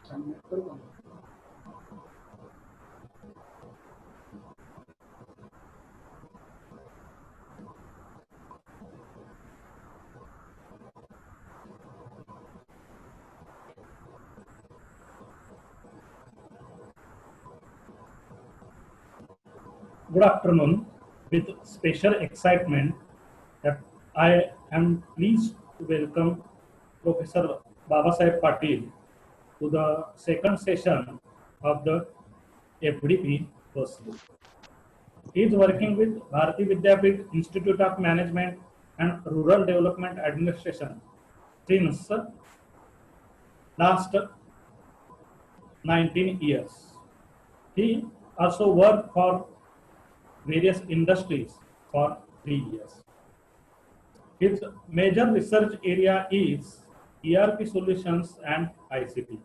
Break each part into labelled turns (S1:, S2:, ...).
S1: Good afternoon. With special excitement, that I am pleased to welcome Professor Babasaheb Patil to the second session of the FDP course. He is working with Bharati Vidyapeeth Institute of Management and Rural Development Administration since last 19 years. He also worked for various industries for 3 years. His major research area is ERP solutions and ICT.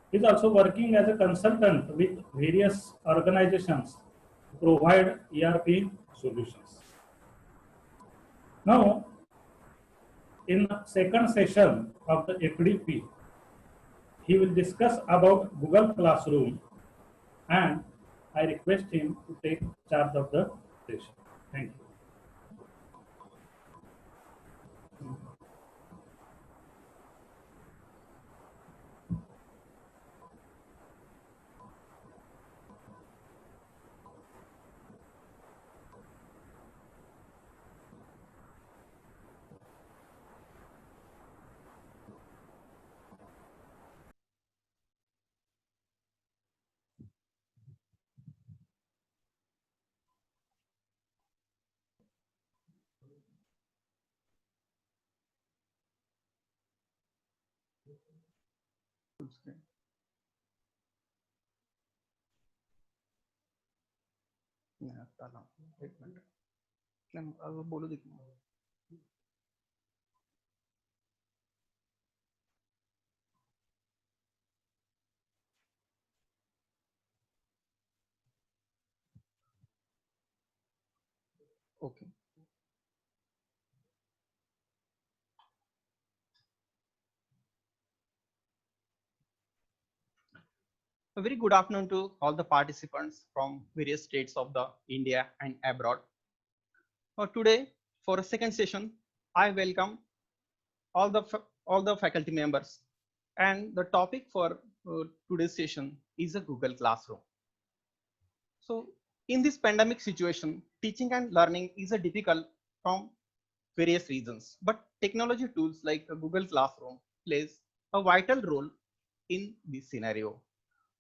S1: He is also working as a consultant with various organizations to provide ERP solutions. Now, in the second session of the FDP, he will discuss about Google Classroom, and I request him to take charge of the session. Thank you.
S2: Full screen. नाही आता आला. एक minute. नाही, अजून बोलू दे की. Okay. A very good afternoon to all the participants from various states of the India and abroad. Today, for a second session, I welcome all the faculty members, and the topic for today's session is a Google Classroom. So, in this pandemic situation, teaching and learning is a difficult from various reasons, but technology tools like Google Classroom plays a vital role in this scenario.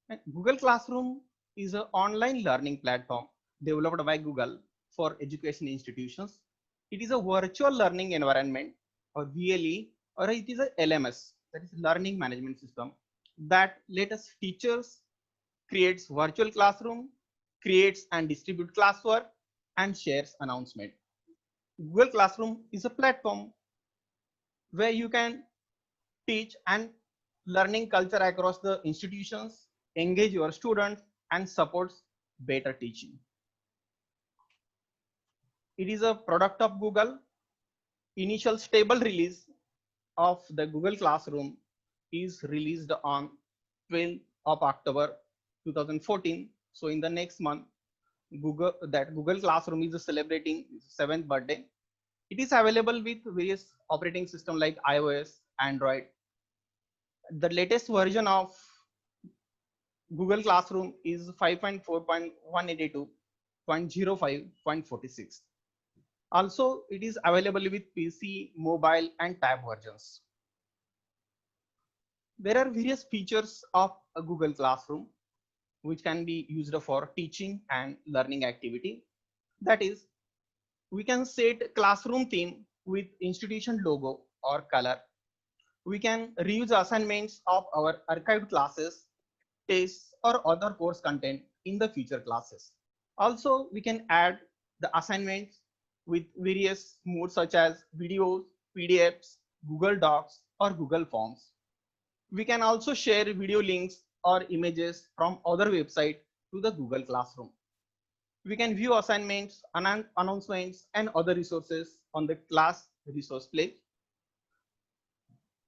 S2: And Google Classroom is an online learning platform developed by Google for education institutions. It is a virtual learning environment, or VLE, or it is a LMS, that is learning management system, that let us teachers creates virtual classroom, creates and distribute classwork, and shares announcement. Google Classroom is a platform where you can teach and learning culture across the institutions, engage your students, and supports better teaching. It is a product of Google. Initial stable release of the Google Classroom is released on 12th of October 2014. So in the next month, Google Classroom is celebrating its 7th birthday. It is available with various operating systems like iOS, Android. The latest version of Google Classroom is 5.4.182.05.46. Also, it is available with PC, mobile, and tab versions. There are various features of a Google Classroom which can be used for teaching and learning activity. That is, we can set classroom theme with institution logo or color. We can reuse assignments of our archived classes, tests, or other course content in the future classes. Also, we can add the assignments with various modes such as videos, PDFs, Google Docs, or Google Forms. We can also share video links or images from other websites to the Google Classroom. We can view assignments, announcements, and other resources on the class resource page.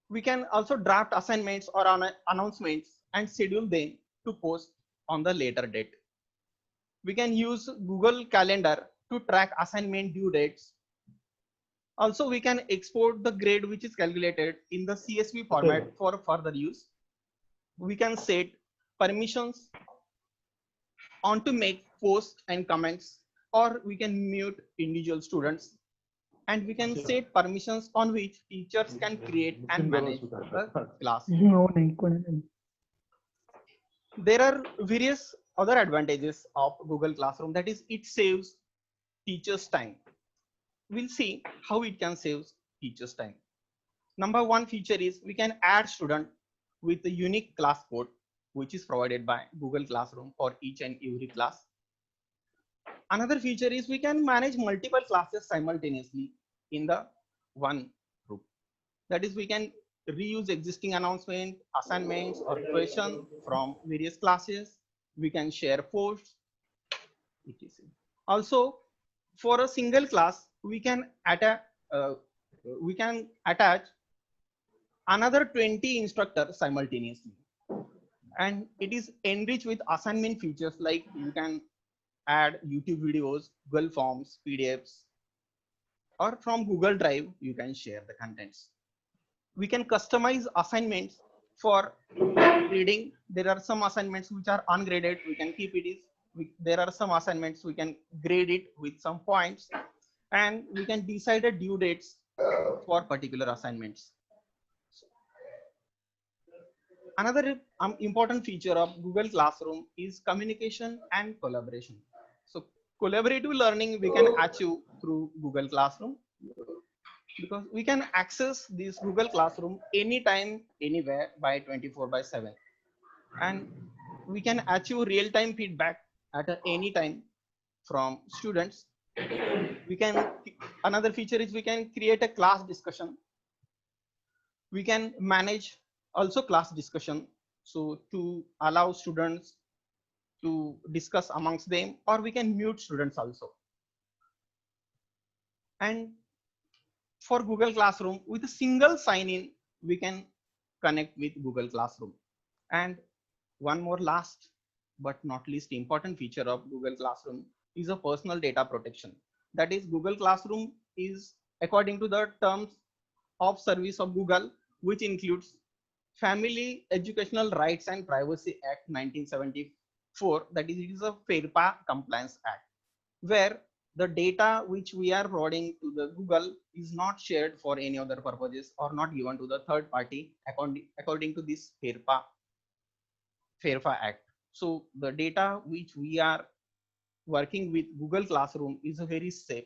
S2: We can also draft assignments or announcements and schedule them to post on the later date. We can use Google Calendar to track assignment due dates. Also, we can export the grade which is calculated in the CSV format for further use. We can set permissions on to make posts and comments, or we can mute individual students, and we can set permissions on which teachers can create and manage the class. There are various other advantages of Google Classroom, that is it saves teachers time. We'll see how it can save teachers time. Number one feature is we can add student with a unique class code which is provided by Google Classroom for each and every class. Another feature is we can manage multiple classes simultaneously in the one group. That is, we can reuse existing announcement, assignments, or questions from various classes. We can share posts, etc. Also, for a single class, we can attach another 20 instructors simultaneously, and it is enriched with assignment features like you can add YouTube videos, Google Forms, PDFs, or from Google Drive, you can share the contents. We can customize assignments for grading. There are some assignments which are ungraded, we can keep it. There are some assignments we can grade it with some points, and we can decide a due dates for particular assignments. Another important feature of Google Classroom is communication and collaboration. So collaborative learning we can achieve through Google Classroom, because we can access this Google Classroom anytime, anywhere by 24/7. And we can achieve real-time feedback at any time from students. We can, another feature is we can create a class discussion. We can manage also class discussion, so to allow students to discuss amongst them, or we can mute students also. And for Google Classroom, with a single sign in, we can connect with Google Classroom. And one more last but not least important feature of Google Classroom is a personal data protection. That is, Google Classroom is according to the terms of service of Google, which includes Family Educational Rights and Privacy Act 1974. That is, it is a FERPA Compliance Act, where the data which we are providing to the Google is not shared for any other purposes or not given to the third party according to this FERPA Act. So the data which we are working with Google Classroom is a very safe.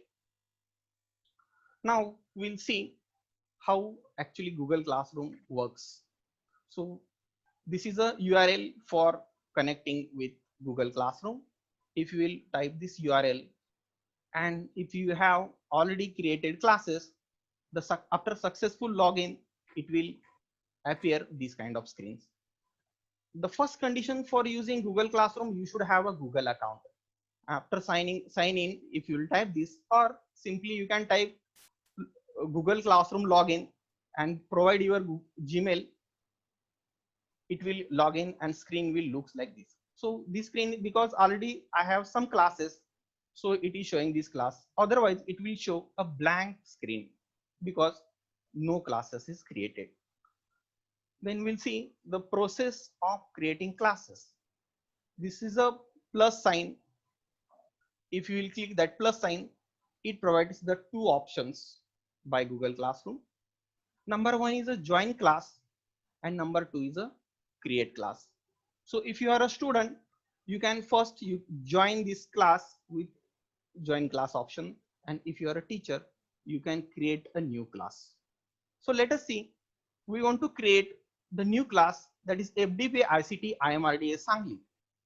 S2: Now we'll see how actually Google Classroom works. So this is a URL for connecting with Google Classroom. If you will type this URL, and if you have already created classes, after successful login, it will appear these kind of screens. The first condition for using Google Classroom, you should have a Google account. After sign in, if you will type this, or simply you can type Google Classroom login and provide your Gmail, it will log in and screen will looks like this. So this screen, because already I have some classes, so it is showing this class. Otherwise it will show a blank screen because no classes is created. Then we'll see the process of creating classes. This is a plus sign. If you will click that plus sign, it provides the two options by Google Classroom. Number one is a join class, and number two is a create class. So if you are a student, you can first join this class with join class option, and if you are a teacher, you can create a new class. So let us see. We want to create the new class, that is FDP ICT IMRDA Sangli.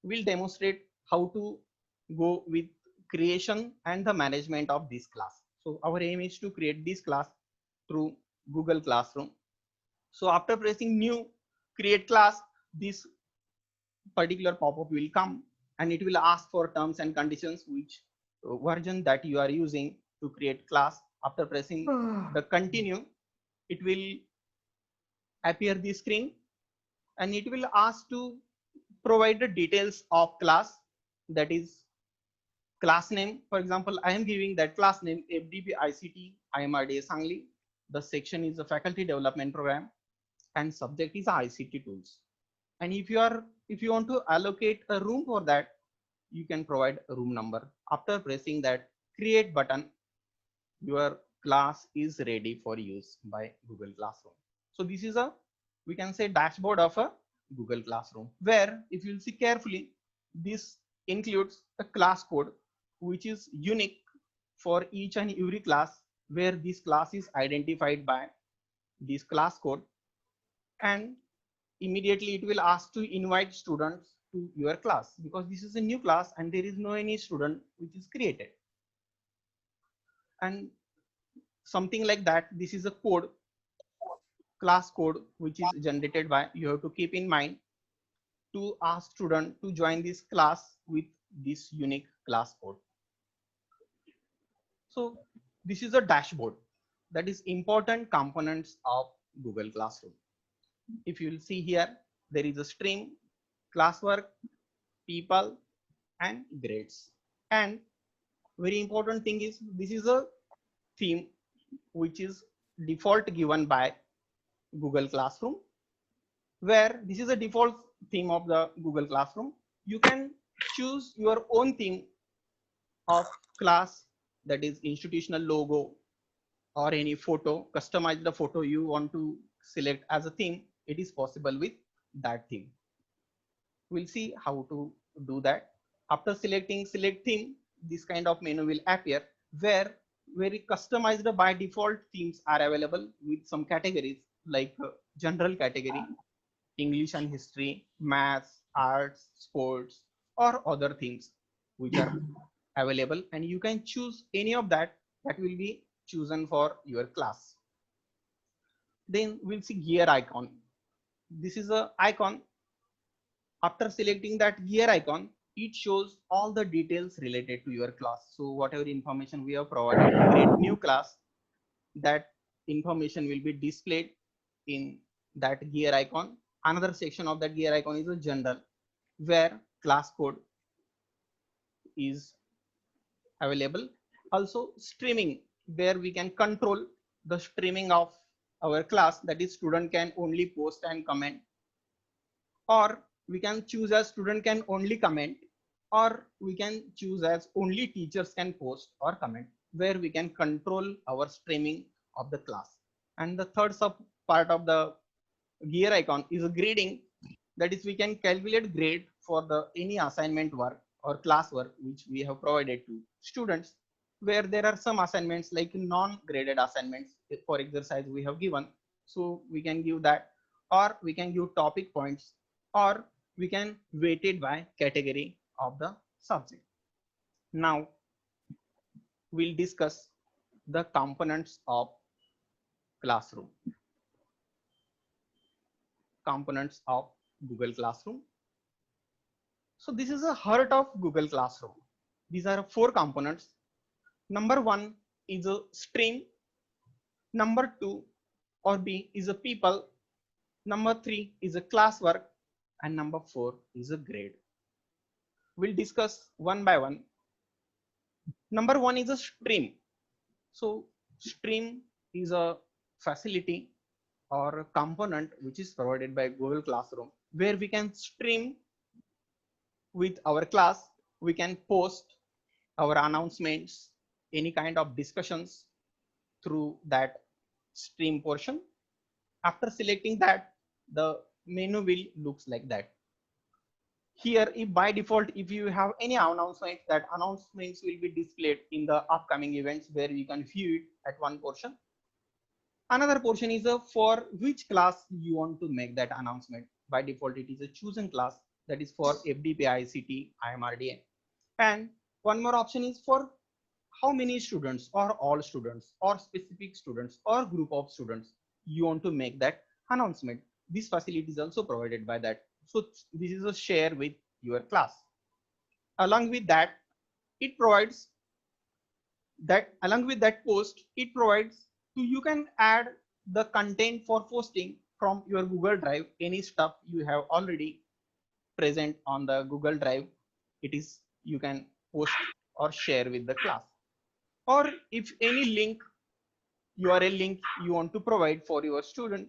S2: We'll demonstrate how to go with creation and the management of this class. So our aim is to create this class through Google Classroom. So after pressing new create class, this particular pop-up will come and it will ask for terms and conditions, which version that you are using to create class. After pressing the continue, it will appear the screen, and it will ask to provide the details of class, that is class name. For example, I am giving that class name FDP ICT IMRDA Sangli. The section is the faculty development program and subject is ICT tools. And if you want to allocate a room for that, you can provide a room number. After pressing that create button, your class is ready for use by Google Classroom. So this is a, we can say, dashboard of a Google Classroom, where if you'll see carefully, this includes a class code which is unique for each and every class, where this class is identified by this class code, and immediately it will ask to invite students to your class, because this is a new class and there is no any student which is created. And something like that, this is a code, class code, which is generated by, you have to keep in mind to ask student to join this class with this unique class code. So this is a dashboard, that is important components of Google Classroom. If you will see here, there is a stream, classwork, people, and grades. And very important thing is, this is a theme which is default given by Google Classroom, where this is a default theme of the Google Classroom. You can choose your own theme of class, that is institutional logo or any photo, customize the photo you want to select as a theme. It is possible with that theme. We'll see how to do that. After selecting select theme, this kind of menu will appear, where very customized by default themes are available with some categories like general category, English and history, maths, arts, sports, or other things which are available, and you can choose any of that will be chosen for your class. Then we'll see gear icon. This is a icon. After selecting that gear icon, it shows all the details related to your class. So whatever information we have provided to create new class, that information will be displayed in that gear icon. Another section of that gear icon is a general, where class code is available. Also streaming, where we can control the streaming of our class, that is student can only post and comment, or we can choose as student can only comment, or we can choose as only teachers can post or comment, where we can control our streaming of the class. And the third sub part of the gear icon is a grading, that is we can calculate grade for the any assignment work or class work which we have provided to students, where there are some assignments like non-graded assignments for exercise we have given, so we can give that, or we can give topic points, or we can weight it by category of the subject. Now we'll discuss the components of classroom. Components of Google Classroom. So this is a heart of Google Classroom. These are 4 components. Number 1 is a stream. Number 2 or B is a people. Number 3 is a classwork, and number 4 is a grade. We'll discuss one by one. Number 1 is a stream. So stream is a facility or a component which is provided by Google Classroom, where we can stream with our class. We can post our announcements, any kind of discussions through that stream portion. After selecting that, the menu will looks like that. Here, if by default, if you have any announcement, that announcements will be displayed in the upcoming events, where we can view it at one portion. Another portion is for which class you want to make that announcement. By default, it is a chosen class, that is for FDP ICT IMRDA. And one more option is for how many students, or all students, or specific students, or group of students you want to make that announcement. This facility is also provided by that. So this is a share with your class. Along with that, it provides that, along with that post, it provides to, you can add the content for posting from your Google Drive any stuff you have already present on the Google Drive, it is you can post or share with the class. Or if any link, URL link you want to provide for your student,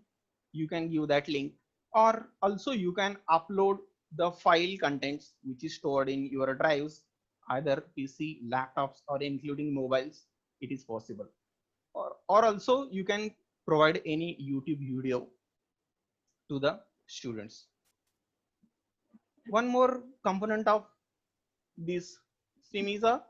S2: you can give that link. Or also you can upload the file contents which is stored in your drives, either PC, laptops, or including mobiles, it is possible. Or also you can provide any YouTube video to the students. One more component of this stream is a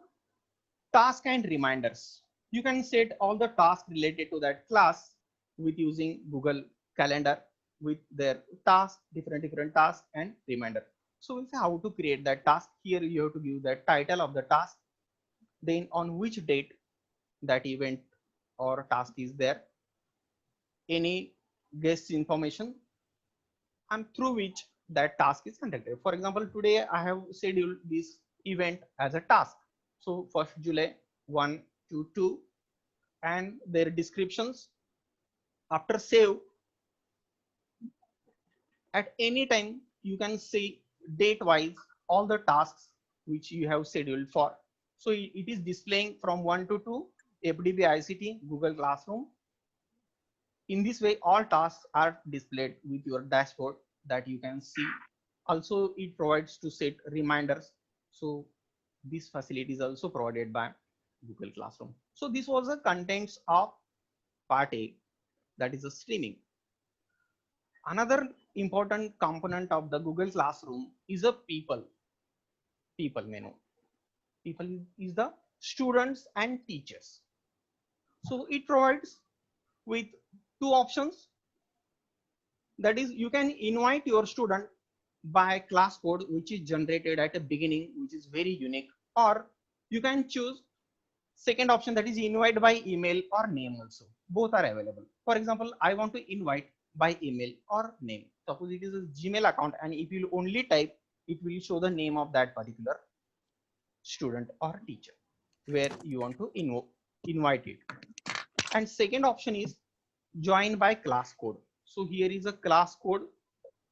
S2: task and reminders. You can set all the tasks related to that class with using Google Calendar with their tasks, different tasks and reminder. So we'll see how to create that task. Here you have to give the title of the task, then on which date that event or task is there, any guest information, and through which that task is conducted. For example, today I have scheduled this event as a task. So 1st July 1 to 2 and their descriptions. After save, at any time you can see date wise all the tasks which you have scheduled for. So it is displaying from 1 to 2 FDB ICT Google Classroom. In this way, all tasks are displayed with your dashboard that you can see. Also, it provides to set reminders. So this facility is also provided by Google Classroom. So this was the contents of part A, that is the streaming. Another important component of the Google Classroom is a people menu. People is the students and teachers. So it provides with two options. That is, you can invite your student by class code which is generated at the beginning, which is very unique, or you can choose second option, that is invite by email or name also. Both are available. For example, I want to invite by email or name. Suppose it is a Gmail account, and if you only type, it will show the name of that particular student or teacher where you want to invite it. And second option is join by class code. So here is a class code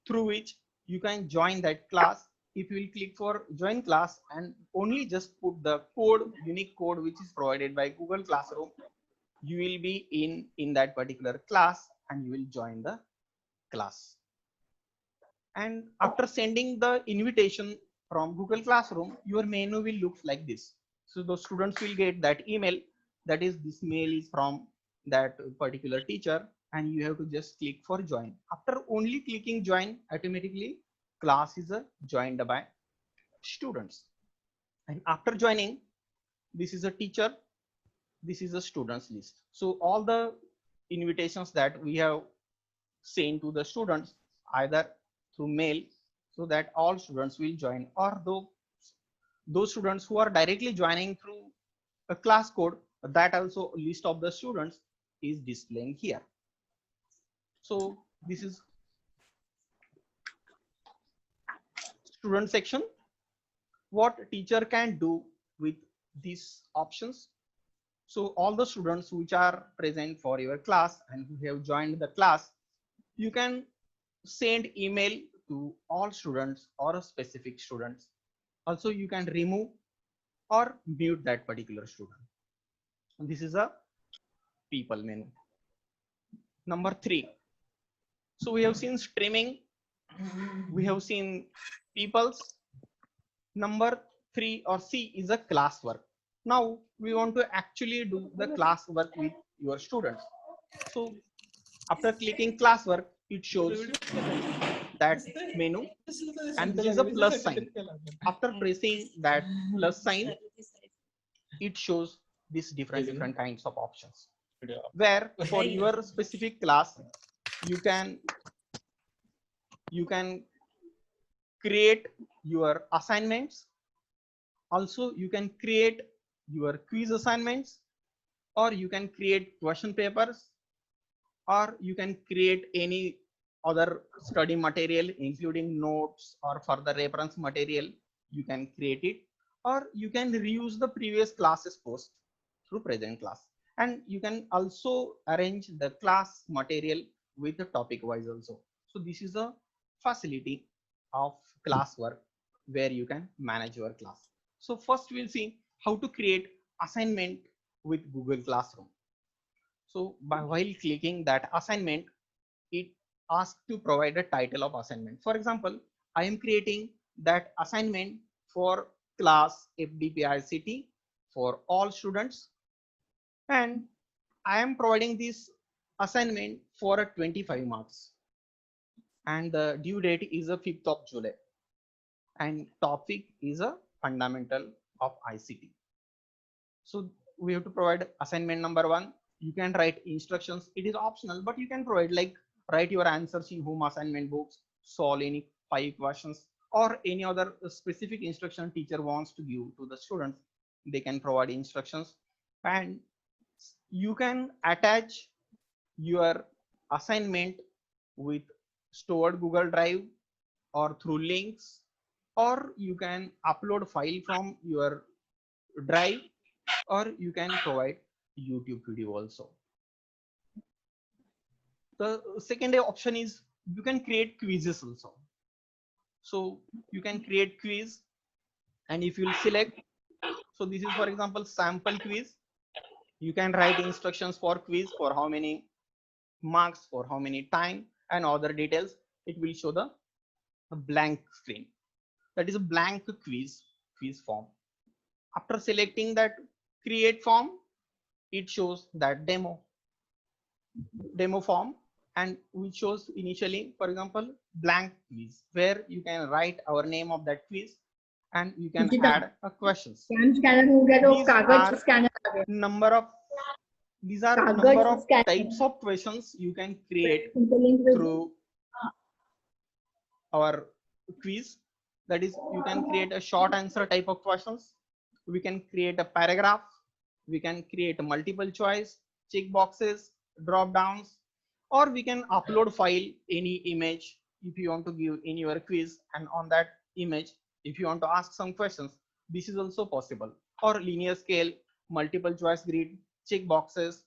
S2: through which you can join that class. If you will click for join class and only just put the code, unique code which is provided by Google Classroom, you will be in that particular class and you will join the class. And after sending the invitation from Google Classroom, your menu will look like this. So the students will get that email, that is, this mail is from that particular teacher, and you have to just click for join. After only clicking join, automatically class is joined by students. And after joining, this is a teacher, this is a students list. So all the invitations that we have sent to the students, either through mail, so that all students will join, or those students who are directly joining through a class code, that also list of the students is displaying here. So this is student section. What teacher can do with these options? So all the students which are present for your class and who have joined the class, you can send email to all students or specific students. Also, you can remove or mute that particular student. And this is a people menu. Number 3. So we have seen streaming, we have seen peoples. Number 3 or C is a classwork. Now we want to actually do the classwork with your students. So after clicking classwork, it shows that menu, and there is a plus sign. After pressing that plus sign, it shows these different kinds of options, where for your specific class you can create your assignments. Also, you can create your quiz assignments, or you can create question papers, or you can create any other study material, including notes or further reference material. You can create it, or you can reuse the previous classes post through present class. And you can also arrange the class material with the topic wise also. So this is a facility of classwork where you can manage your class. So first we'll see how to create assignment with Google Classroom. So while clicking that assignment, it asks to provide a title of assignment. For example, I am creating that assignment for class FDPICT for all students, and I am providing this assignment for a 25 marks, and the due date is the 5th of July, and topic is a fundamental of ICT. So we have to provide assignment number one. You can write instructions. It is optional, but you can provide like write your answers in home assignment books, solve any 5 questions, or any other specific instruction teacher wants to give to the students. They can provide instructions, and you can attach your assignment with stored Google Drive or through links, or you can upload file from your drive, or you can provide YouTube video also. The second option is you can create quizzes also. So you can create quiz, and if you'll select, so this is for example sample quiz. You can write instructions for quiz, for how many marks, for how many time, and other details. It will show the blank screen. That is a blank quiz form. After selecting that create form, it shows that demo form, and which shows initially, for example, blank quiz, where you can write our name of that quiz and you can add a questions. These are number of types of questions you can create through our quiz. That is, you can create a short answer type of questions. We can create a paragraph. We can create a multiple choice, check boxes, drop downs, or we can upload file any image if you want to give in your quiz, and on that image if you want to ask some questions, this is also possible. Or linear scale, multiple choice grid, check boxes,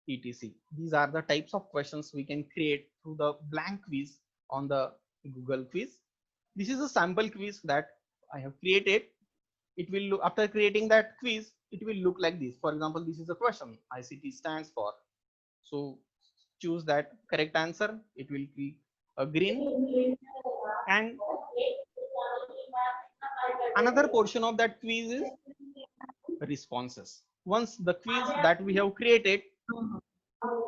S2: etc. These are the types of questions we can create through the blank quiz on the Google quiz. This is a sample quiz that I have created. It will look, after creating that quiz, it will look like this. For example, this is a question ICT stands for. So choose that correct answer. It will be a green. And another portion of that quiz is responses. Once the quiz that we have created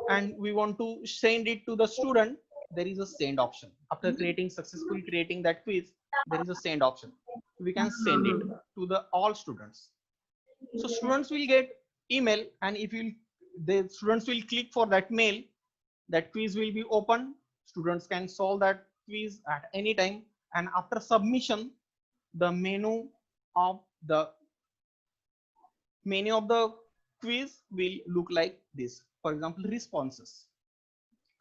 S2: and we want to send it to the student, there is a send option. After successfully creating that quiz, there is a send option. We can send it to the all students. So students will get email, and if the students will click for that mail, that quiz will be open. Students can solve that quiz at any time, and after submission, the menu of the quiz will look like this. For example, responses.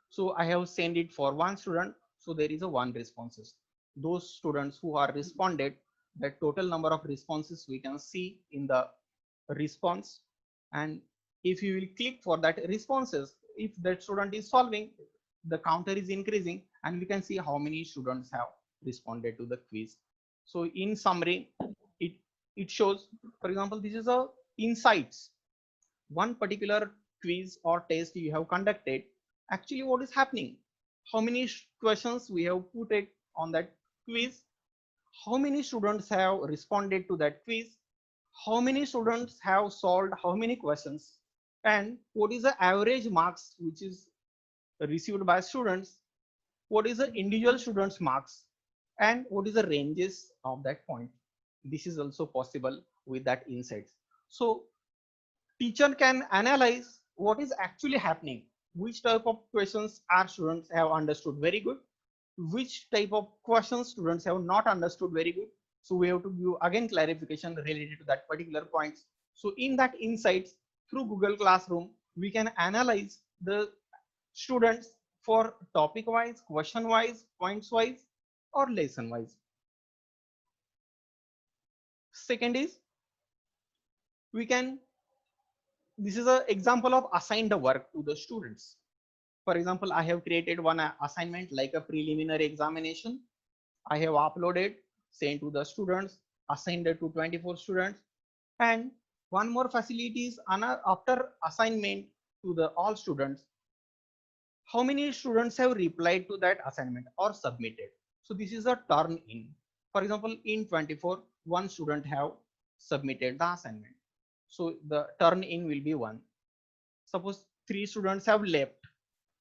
S2: So I have sent it for one student, so there is a one responses. Those students who are responded, the total number of responses we can see in the response. And if you will click for that responses, if that student is solving, the counter is increasing, and we can see how many students have responded to the quiz. So in summary, it shows, for example, this is a insights. One particular quiz or test you have conducted, actually what is happening, how many questions we have put it on that quiz, how many students have responded to that quiz, how many students have solved how many questions, and what is the average marks which is received by students, what is the individual students marks, and what is the ranges of that point. This is also possible with that insights. So teacher can analyze what is actually happening, which type of questions our students have understood very good, which type of questions students have not understood very good. So we have to give again clarification related to that particular points. So in that insights through Google Classroom, we can analyze the students for topic wise, question wise, points wise, or lesson wise. Second is, we can, this is an example of assign the work to the students. For example, I have created one assignment like a preliminary examination. I have uploaded, sent to the students, assigned it to 24 students. And one more facility is after assignment to the all students, how many students have replied to that assignment or submitted. So this is a turn in. For example, in 24, one student have submitted the assignment. So the turn in will be 1. Suppose 3 students have left.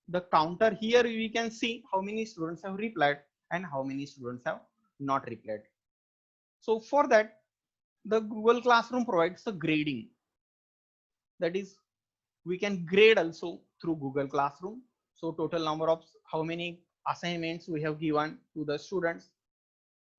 S2: The counter here we can see how many students have replied and how many students have not replied. So for that, the Google Classroom provides a grading. That is, we can grade also through Google Classroom. So total number of how many assignments we have given to the students,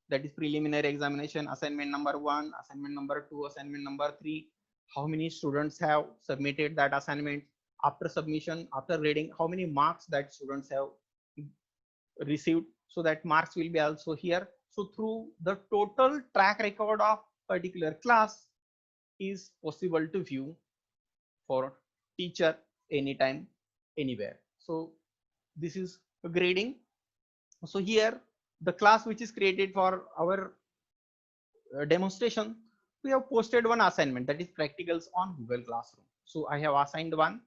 S2: that is preliminary examination, assignment number 1, assignment number 2, assignment number 3, how many students have submitted that assignment, after submission, after grading, how many marks that students have received. So that marks will be also here. So through the total track record of particular class is possible to view for teacher anytime, anywhere. So this is grading. So here the class which is created for our demonstration, we have posted one assignment, that is practicals on Google Classroom. So I have assigned one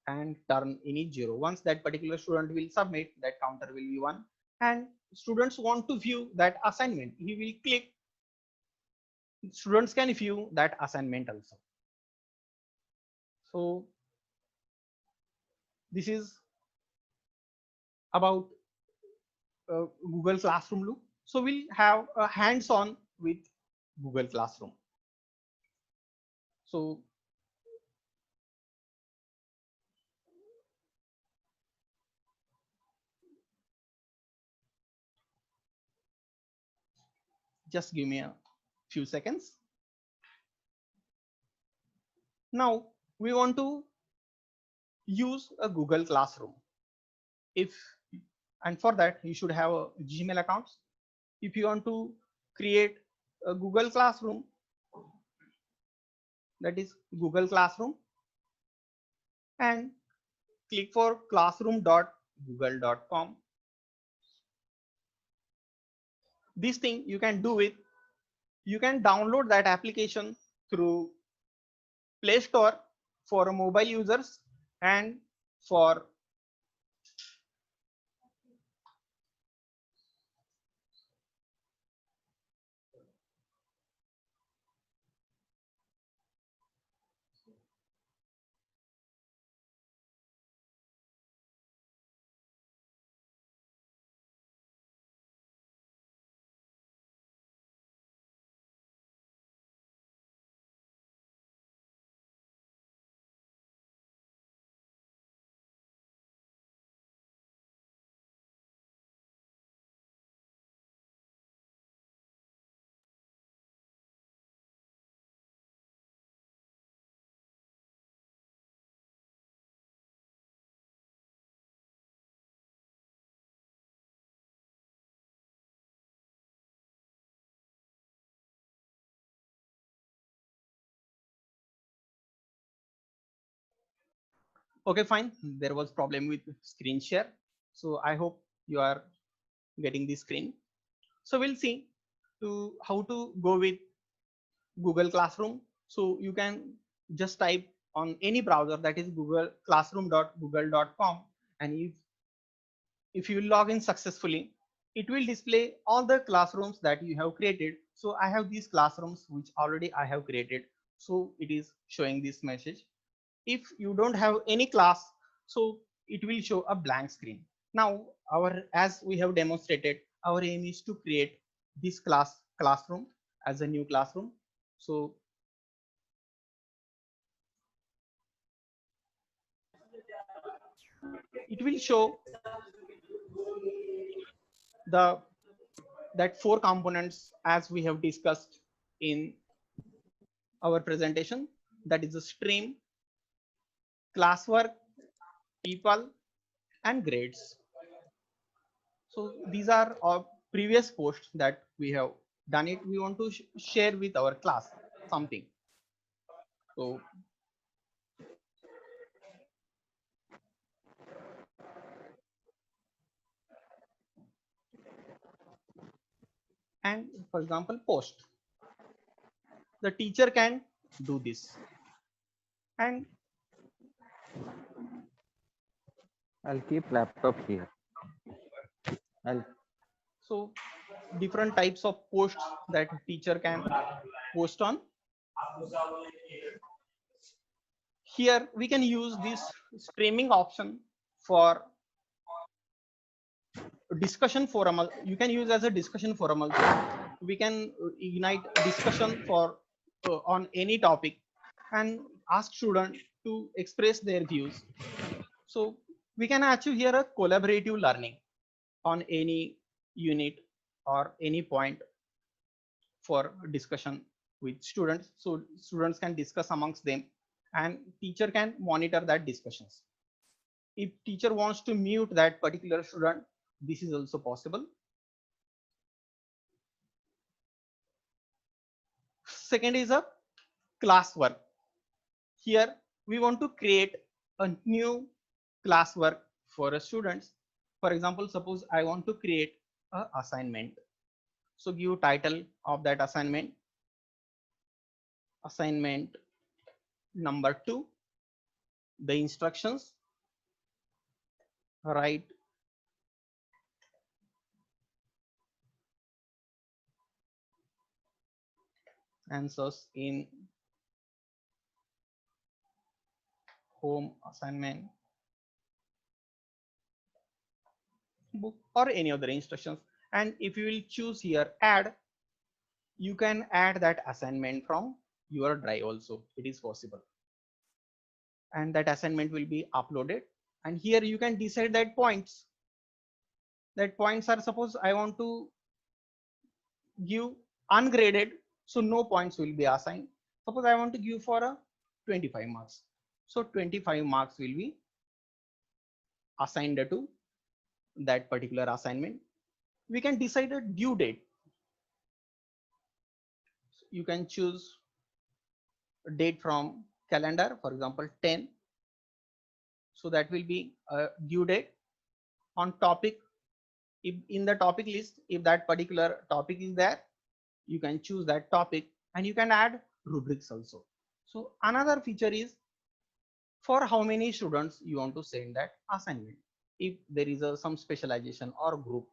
S2: and turn in is 0. Once that particular student will submit, that counter will be 1. And students want to view that assignment, he will click, students can view that assignment also. So this is about Google Classroom loop. So we'll have a hands-on with Google Classroom. So just give me a few seconds. Now we want to use a Google Classroom. And for that you should have a Gmail account. If you want to create a Google Classroom, that is Google Classroom, and click for classroom.google.com. This thing you can do it. You can download that application through Play Store for mobile users and for okay, fine. There was problem with screen share. So I hope you are getting the screen. So we'll see to how to go with Google Classroom. So you can just type on any browser, that is Google classroom.google.com, and if you log in successfully, it will display all the classrooms that you have created. So I have these classrooms which already I have created. So it is showing this message. If you don't have any class, so it will show a blank screen. Now as we have demonstrated, our aim is to create this classroom as a new classroom. So it will show the that 4 components as we have discussed in our presentation, that is the stream, classwork, people, and grades. So these are our previous posts that we have done it. We want to share with our class something. So and for example post. The teacher can do this. And
S3: I'll keep laptop here. I'll
S2: so different types of posts that teacher can post on. Here we can use this streaming option for discussion forum. You can use as a discussion forum also. We can ignite discussion for on any topic and ask student to express their views. So we can achieve here a collaborative learning on any unit or any point for discussion with students. So students can discuss amongst them and teacher can monitor that discussions. If teacher wants to mute that particular student, this is also possible. Second is a classwork. Here we want to create a new classwork for students. For example, suppose I want to create a assignment. So give title of that assignment, assignment number 2, the instructions, write answers in home assignment book or any other instructions. And if you will choose here add, you can add that assignment from your drive also. It is possible. And that assignment will be uploaded. And here you can decide that points. That points are, suppose I want to give ungraded, so no points will be assigned. Suppose I want to give for a 25 marks. So 25 marks will be assigned to that particular assignment. We can decide a due date. You can choose a date from calendar, for example 10. So that will be a due date. On topic, if in the topic list, if that particular topic is there, you can choose that topic and you can add rubrics also. So another feature is for how many students you want to send that assignment. If there is some specialization or group,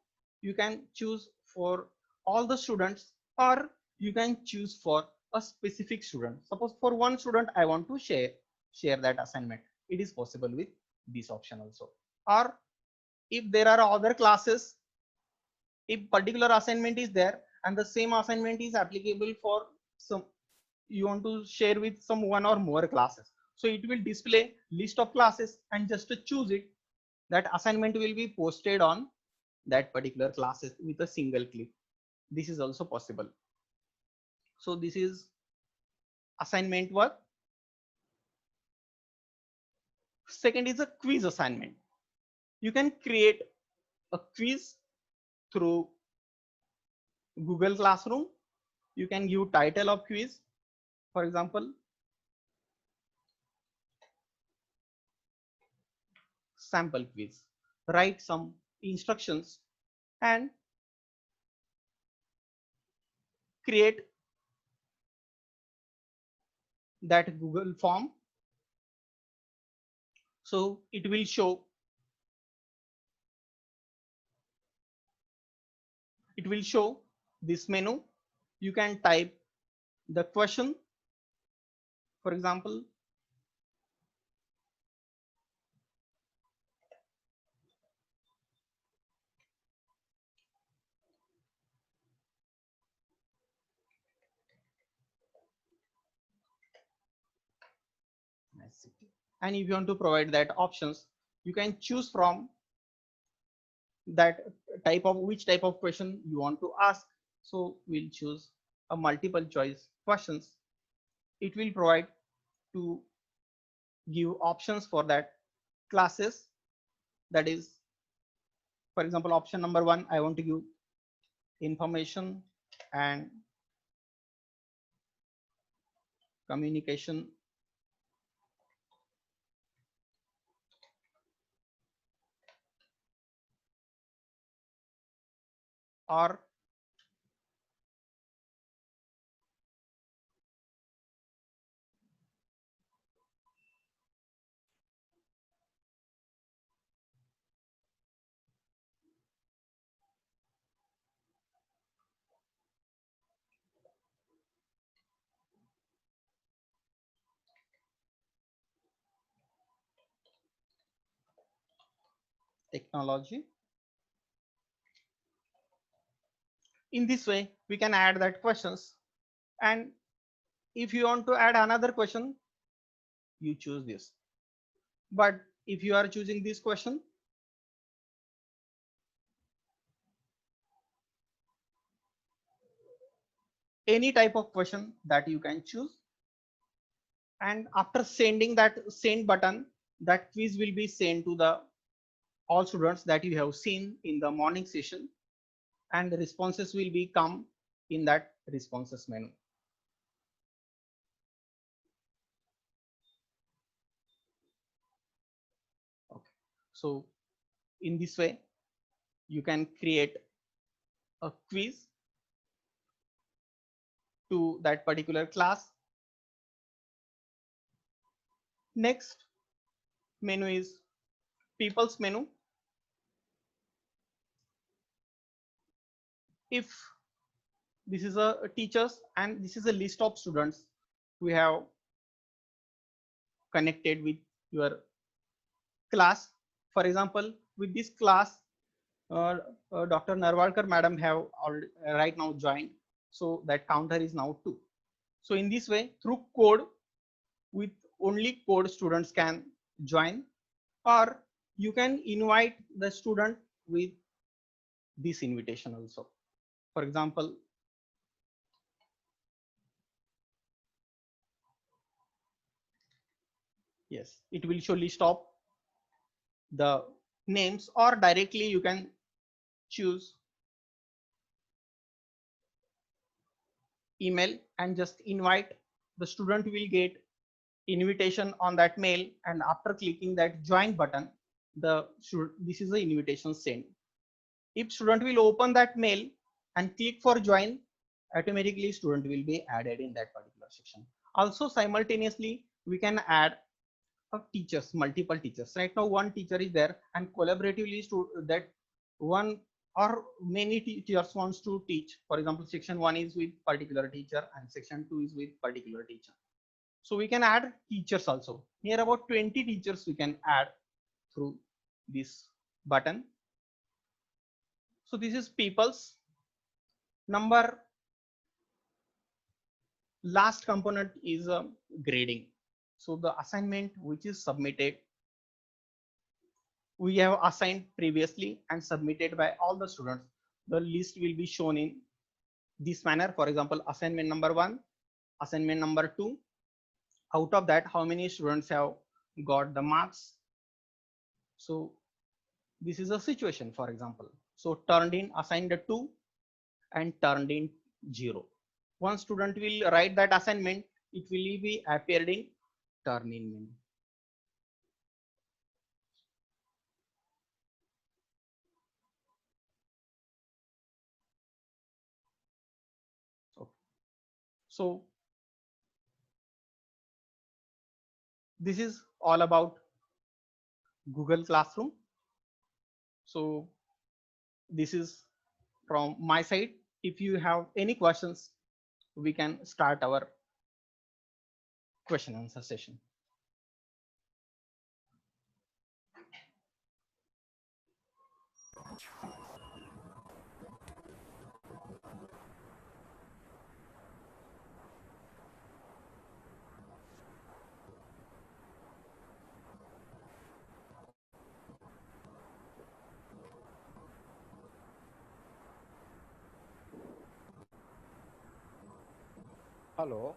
S2: you can choose for all the students or you can choose for a specific student. Suppose for one student I want to share that assignment. It is possible with this option also. Or if there are other classes, if particular assignment is there and the same assignment is applicable for some, you want to share with some one or more classes, so it will display list of classes and just to choose it, that assignment will be posted on that particular classes with a single click. This is also possible. So this is assignment work. Second is a quiz assignment. You can create a quiz through Google Classroom. You can give title of quiz, for example sample quiz, write some instructions and create that Google form. So it will show this menu. You can type the question, for example and if you want to provide that options, you can choose from that type of which type of question you want to ask. So we'll choose a multiple choice questions. It will provide to give options for that classes. That is, for example, option number 1, I want to give information and communication, or technology. In this way, we can add that questions. And if you want to add another question, you choose this. But if you are choosing this question, any type of question that you can choose. And after sending that send button, that quiz will be sent to the all students that you have seen in the morning session, and the responses will be come in that responses menu. Okay, so in this way you can create a quiz to that particular class. Next menu is people's menu. If this is a teachers and this is a list of students who have connected with your class. For example, with this class, Dr. Narwalkar madam have already, right now joined. So that counter is now 2. So in this way, through code, with only code students can join, or you can invite the student with this invitation also. For example, yes, it will surely stop the names, or directly you can choose email and just invite. The student will get invitation on that mail, and after clicking that join button, this is the invitation sent. If student will open that mail and click for join, automatically student will be added in that particular section. Also simultaneously we can add teachers, multiple teachers. Right now one teacher is there, and collaboratively that one or many teachers wants to teach. For example, section 1 is with particular teacher and section 2 is with particular teacher. So we can add teachers also. Near about 20 teachers we can add through this button. So this is people's. Number last component is grading. So the assignment which is submitted, we have assigned previously and submitted by all the students. The list will be shown in this manner. For example, assignment number 1, assignment number 2. Out of that, how many students have got the marks? So this is a situation, for example. So turned in assigned 2 and turned in 0. One student will write that assignment, it will be appeared in turn in menu. So this is all about Google Classroom. So this is from my side. If you have any questions, we can start our question answer session.
S4: Hello.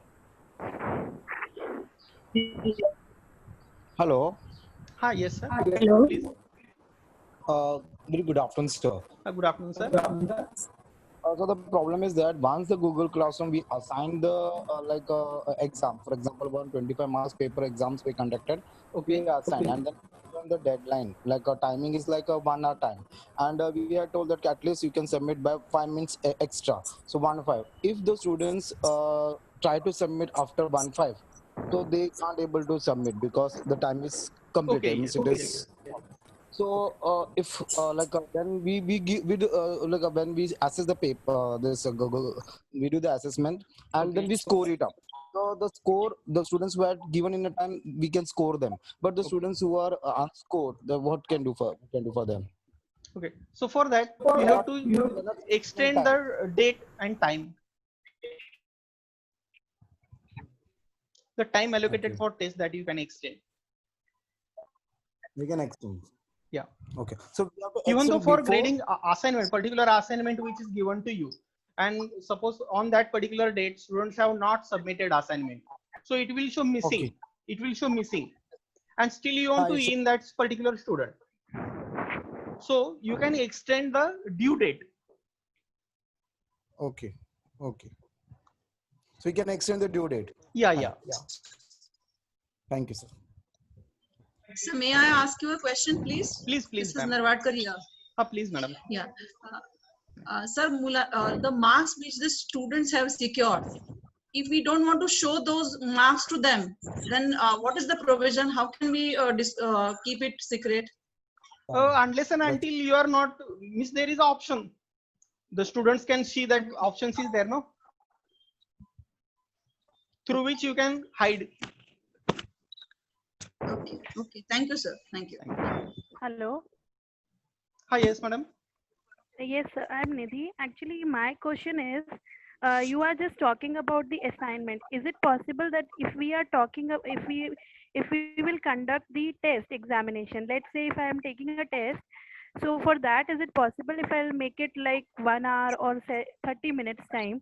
S4: Hello.
S2: Hi, yes, sir.
S5: Hello.
S2: Please.
S4: Very good afternoon, sir.
S2: Good afternoon, sir.
S4: So the problem is that once the Google Classroom we assign the exam, for example, 125 marks paper exams we conducted,
S2: Okay.
S4: we assign, and then on the deadline, like a timing is like a 1 hour time, and we are told that at least you can submit by 5 minutes extra. So 1 5. If the students try to submit after 1 5, so they can't able to submit because the time is completed.
S2: Okay.
S4: Means
S2: Yes.
S4: it is. So if when we give we do, when we assess the paper this Google, we do the assessment and then
S2: Okay.
S4: we score it up. the score, the students who are given in a time, we can score them. But the students who are unscored, what can do for them?
S2: Okay. So for that, you have to extend the date and time. The time allocated
S4: Okay.
S2: for test that you can extend.
S4: We can extend.
S2: Yeah.
S4: Okay. So we have to
S2: Even though
S4: extend
S2: for
S4: before.
S2: grading assignment, particular assignment which is given to you, and suppose on that particular date students have not submitted assignment, so it will show missing.
S4: Okay.
S2: It will show missing, and still you want to
S4: It's
S2: in that particular student. So you can extend the due date.
S4: okay. Okay. So we can extend the due date.
S2: Yeah,
S4: Fine.
S2: yeah.
S4: Thank you, sir.
S5: So may I ask you a question, please?
S2: Please,
S5: This is
S2: ma'am.
S5: Narwadkar here.
S2: Please, madam.
S5: Yeah. Sir, the marks which the students have secured, if we don't want to show those marks to them, then what is the provision? How can we keep it secret?
S2: Unless and until you are not, means there is an option. The students can see that options is there, no? Through which you can hide.
S5: Okay. Okay. Thank you, sir. Thank you.
S6: Hello.
S2: Hi, yes, madam.
S6: Yes, sir, I'm Nidhi. Actually, my question is, you are just talking about the assignment. Is it possible that if we are talking, if we will conduct the test examination, let's say if I am taking a test, so for that, is it possible if I'll make it like 1 hour or say 30 minutes time,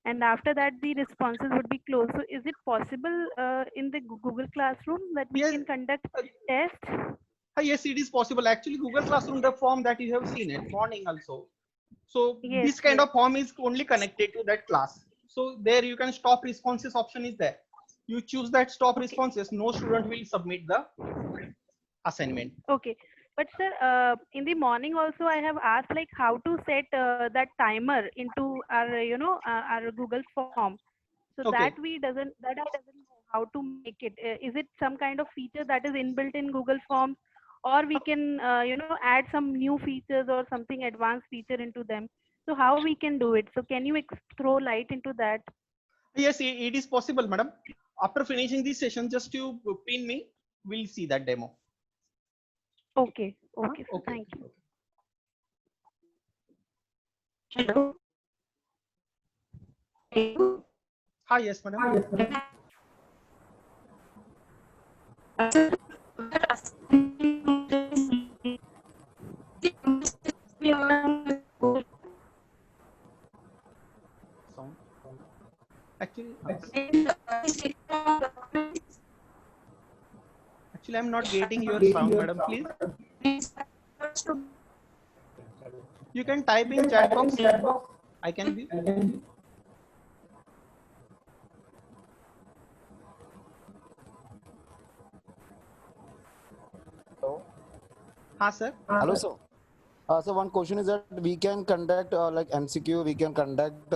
S6: and after that the responses would be closed. So is it possible in the Google Classroom that we
S2: Yes.
S6: can conduct test?
S2: Yes, it is possible. Actually, Google Classroom, the form that you have seen it morning also. So
S6: Yes,
S2: this kind
S6: yes.
S2: of form is only connected to that class. So there you can stop responses option is there. You choose that stop responses. No student will submit the assignment.
S6: Okay, but sir, in the morning also I have asked like how to set that timer into our our Google form. So
S2: Okay.
S6: that I doesn't know how to make it. Is it some kind of feature that is inbuilt in Google Forms, or we can add some new features or something advanced feature into them? So how we can do it? So can you throw light into that?
S2: Yes, it is possible, madam. After finishing this session, just you pin me. We'll see that demo.
S6: Okay, okay, sir,
S2: Okay.
S6: thank you.
S7: Hello.
S2: Hi, yes, madam. Sound. Actually, I'm not getting your sound, madam. Please, you can type in chat box. I can be. Sir.
S4: Hello, sir. So one question is that we can conduct like MCQ, we can conduct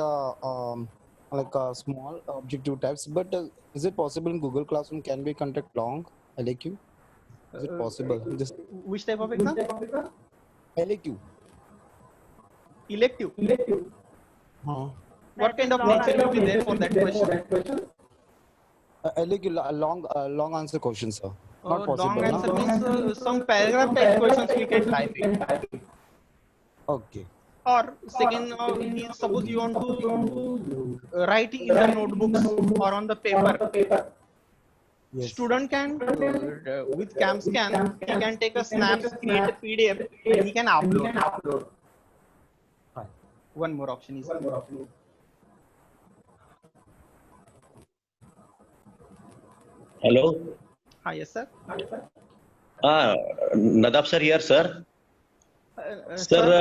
S4: like small objective types, but is it possible in Google Classroom? Can we conduct long LAQ? Is it possible? This
S2: Which type of exam?
S4: LAQ.
S2: Elective.
S4: Huh.
S2: What kind of
S6: Long
S2: feature will be there for that question?
S4: LAQ, long answer question, sir. Not possible.
S2: Long answer
S4: No?
S2: means some paragraph type questions we can type it.
S4: Okay.
S2: Or second, suppose you want to write in the notebooks or on the paper.
S4: Yes.
S2: Student can with CamScan, he can take a snap, create a PDF, and he can upload.
S4: Fine.
S2: One more option is
S8: Hello.
S2: yes, sir.
S8: Nadab sir here, sir. Sir,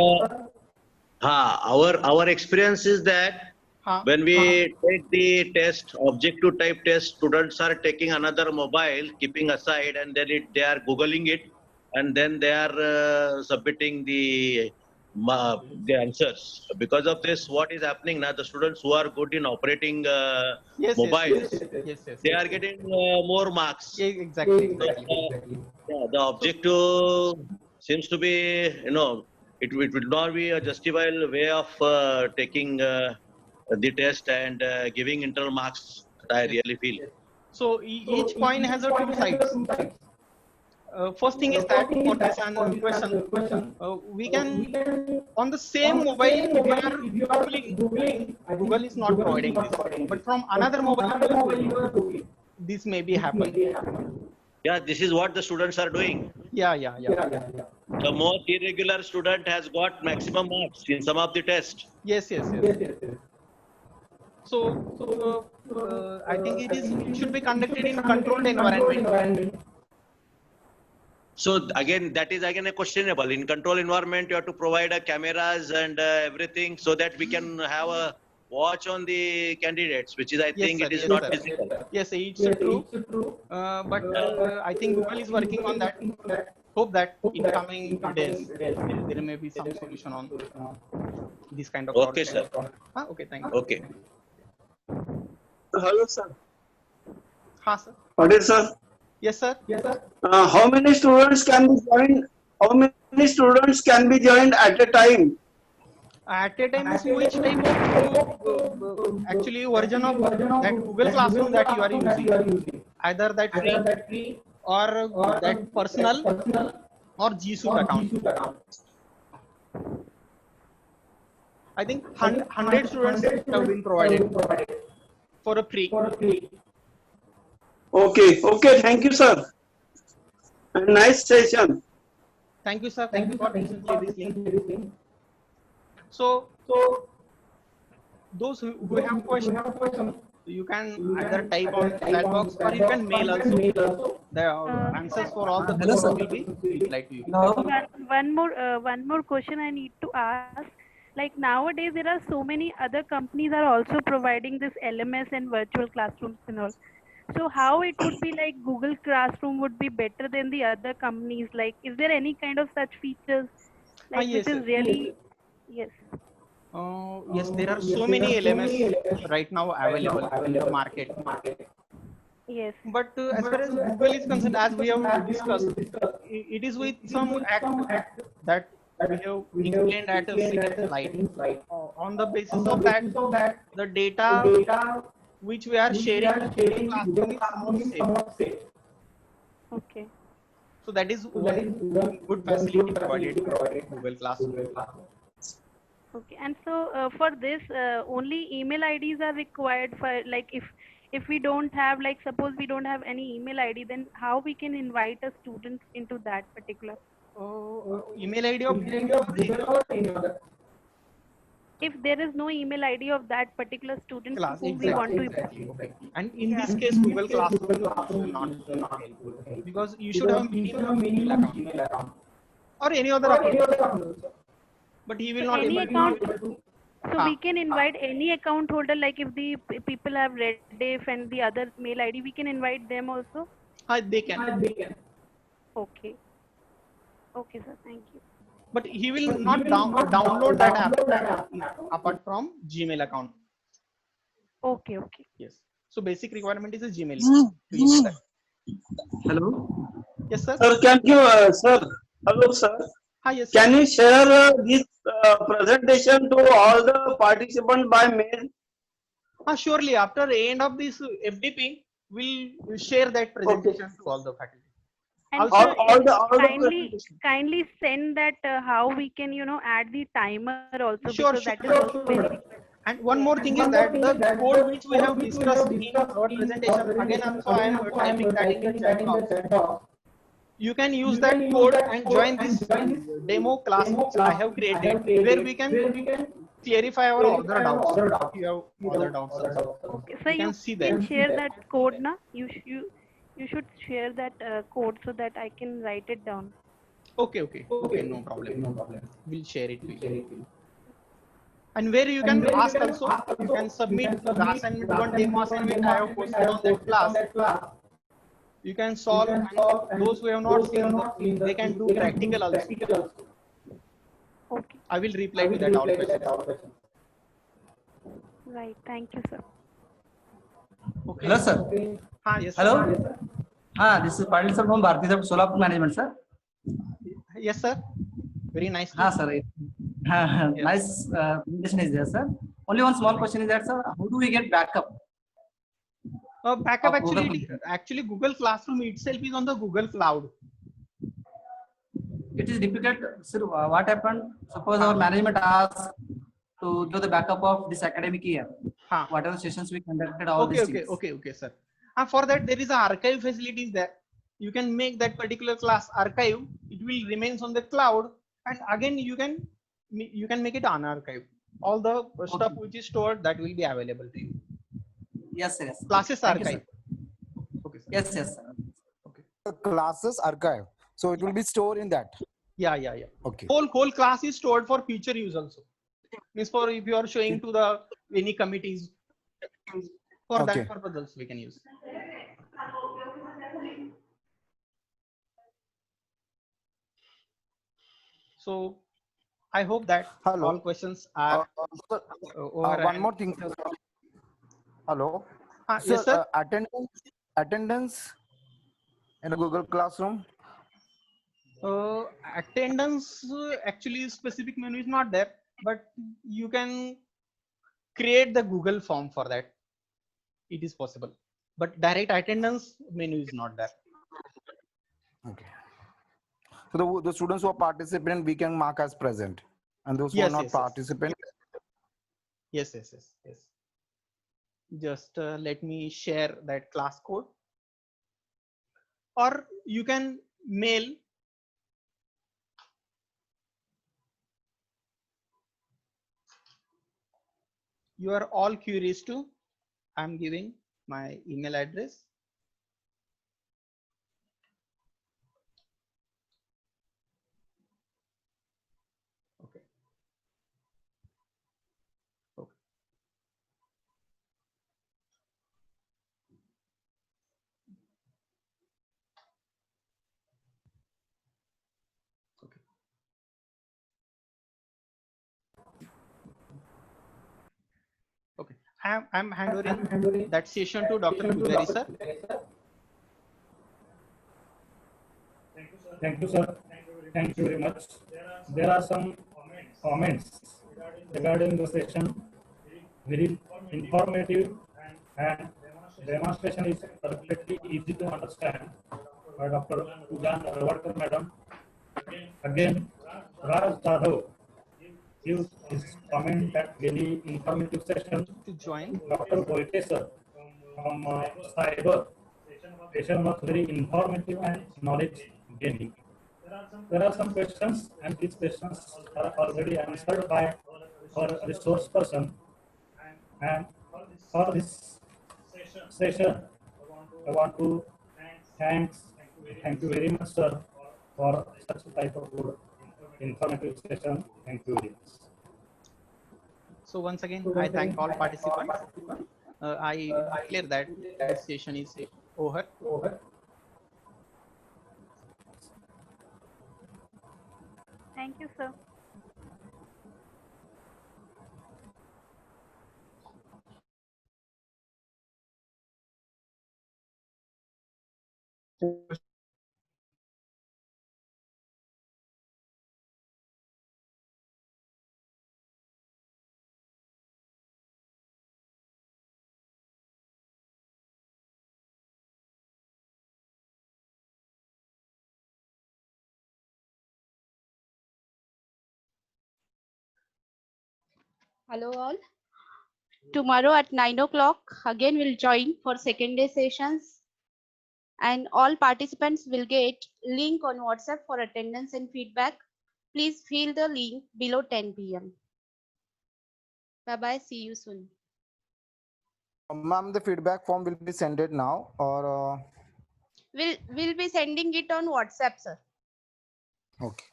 S8: our experience is that when we take the test, objective type test, students are taking another mobile, keeping aside, and then they are googling it, and then they are submitting the answers. Because of this, what is happening now? The students who are good in operating mobiles,
S2: Yes.
S8: they are getting more marks.
S2: Exactly.
S8: The objective seems to be, it would not be a justifiable way of taking the test and giving internal marks I really feel.
S2: So each coin has a two sides. First thing is that for this question, we can on the same mobile if you are Googling, Google is not providing this, but from another mobile you are doing. This may be happen.
S8: Yeah, this is what the students are doing.
S2: Yeah.
S8: The most irregular student has got maximum marks in some of the tests.
S2: Yes. So I think it should be conducted in controlled environment.
S8: So again, that is again a questionable. In control environment, you have to provide a cameras and everything so that we can have a watch on the candidates, which is I think it is not visible.
S2: Yes, it's true. But I think Google is working on that. Hope that in coming days there may be some solution on this kind of.
S8: Okay, sir.
S2: Okay, thank you.
S8: Okay.
S9: Hello, sir.
S2: Sir.
S9: What is, sir?
S2: Yes, sir.
S9: How many students can be joined? How many students can be joined at a time?
S2: At a time, which type of actually version of that Google Classroom that you are using? Either that free or that personal or G Suite account. I think 100 students have been provided for a free.
S9: Okay. Thank you, sir. A nice session.
S2: Thank you, sir. Thank you for listening this link. So those who have questions, you can either type on chat box or you can mail also. The answers for all the questions will be replied to you.
S6: One more question I need to ask. Like nowadays, there are so many other companies are also providing this LMS and virtual classrooms and all. So how it would be like Google Classroom would be better than the other companies? Like, is there any kind of such features? Like
S2: Yes,
S6: it is really, yes.
S2: Yes, there are so many LMS right now available in the market.
S6: Yes.
S2: But as far as Google is concerned, as we have discussed, it is with some act that we have explained at a second slide. On the basis of that, the data which we are sharing in Classroom is somewhat safe.
S6: Okay.
S2: So that is one good facility provided Google Classroom.
S6: Okay. And so for this, only email IDs are required for, like, if we don't have, like, suppose we don't have any email ID, then how we can invite a student into that particular?
S2: Email ID of Google or any other?
S6: If there is no email ID of that particular student
S2: Class,
S6: who we want to,
S2: exactly. And in this case, Google Classroom will not helpful because you should have minimum email account or any other account. But he will not
S6: any
S2: able
S6: account.
S2: to.
S6: So we can invite any account holder, like if the people have Rediff and the other mail ID, we can invite them also.
S2: They can.
S6: Okay. Okay, sir. Thank you.
S2: But he will not download that app apart from Gmail account.
S6: Okay.
S2: Yes. So basic requirement is a Gmail.
S9: Hello.
S2: Yes, sir.
S9: Sir, can you, sir? Hello, sir.
S2: Hi, yes.
S9: Can you share this presentation to all the participants by mail?
S2: Surely. After the end of this FDP, we'll share that presentation to all the faculty.
S6: And
S2: Also,
S6: kindly send that how we can add the timer also.
S2: Sure.
S6: That is also very.
S2: And one more thing is that the code which we have discussed in our presentation, again also I am typing that in the chat box. You can use that code and join this demo class which I have created, where we can clarify our other doubts. If you have other doubts also.
S6: Okay. So you can share that code now. You should share that code so that I can write it down.
S2: Okay, no problem. We'll share it with you. And where you can ask also, you can submit the assignment, one demo assignment I have posted on that class. You can solve, and those who have not seen, they can do practical also.
S6: Okay.
S2: I will reply to that all questions.
S6: Right. Thank you, sir.
S2: Okay.
S10: Hello, sir.
S2: Yes.
S10: Hello. This is Padil sir from Bharti Sir Solapur Management, sir.
S2: Yes, sir. Very nice.
S10: Sir. Nice presentation is there, sir. Only one small question is that, sir, how do we get backup?
S2: Backup
S10: Of Google
S2: actually Google Classroom itself is on the Google Cloud.
S10: It is difficult. Sir, what happened? Suppose our management asks to do the backup of this academic year. Whatever sessions we conducted, all these things.
S2: Okay, sir. For that, there is an archive facilities there. You can make that particular class archive. It will remains on the cloud, and again you can make it unarchived. All the stuff which is stored, that will be available to you.
S10: Yes, sir. Yes.
S2: Classes
S10: Thank you,
S2: archive.
S10: sir.
S2: Okay, sir.
S10: Yes, yes, sir.
S4: Classes archive. So it will be stored in that.
S2: Yeah.
S4: Okay.
S2: Whole class is stored for future use also. Means for if you are showing to the any committees, for
S4: Okay.
S2: that purpose also we can use. So I hope that all questions are over.
S4: One more thing, sir. Hello.
S2: Yes, sir.
S4: Attendance in a Google Classroom.
S2: Attendance actually specific menu is not there, but you can create the Google form for that. It is possible, but direct attendance menu is not there.
S4: Okay. So the students who are participant, we can mark as present, and those who are not participant.
S2: Yes. Just let me share that class code, or you can mail. You are all curious to. I'm giving my email address. Okay. Okay. I'm handing that session to Dr. Pujari, sir.
S1: Thank you, sir. Thank you very much. There are some comments regarding the session. Very informative and demonstration is perfectly easy to understand by Dr. Pooja Narwadkar, madam. Again, Raj Jadhav gives his comment that very informative session.
S2: To join.
S1: Dr. Boyke, sir, from Cyber. Session was very informative and knowledge gaining. There are some questions, and these questions are already answered by our resource person. And for this session, I want to thank you very much, sir, for such a type of good informative session. Thank you very much.
S2: So once again, I thank all participants. I declare that this session is over.
S6: Thank you, sir.
S7: Hello all. Tomorrow at 9 o'clock, again we'll join for second day sessions. And all participants will get link on WhatsApp for attendance and feedback. Please fill the link below 10 p.m. Bye-bye. See you soon.
S4: Ma'am, the feedback form will be sent it now, or
S7: We'll be sending it on WhatsApp, sir.
S4: okay.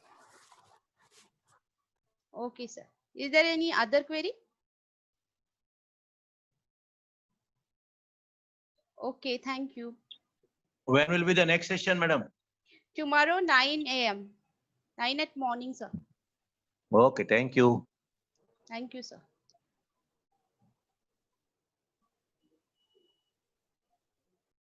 S7: Okay, sir. Is there any other query? Okay, thank you.
S8: When will be the next session, madam?
S7: Tomorrow 9 a.m. 9 at morning, sir.
S8: Okay, thank you.
S7: Thank you, sir.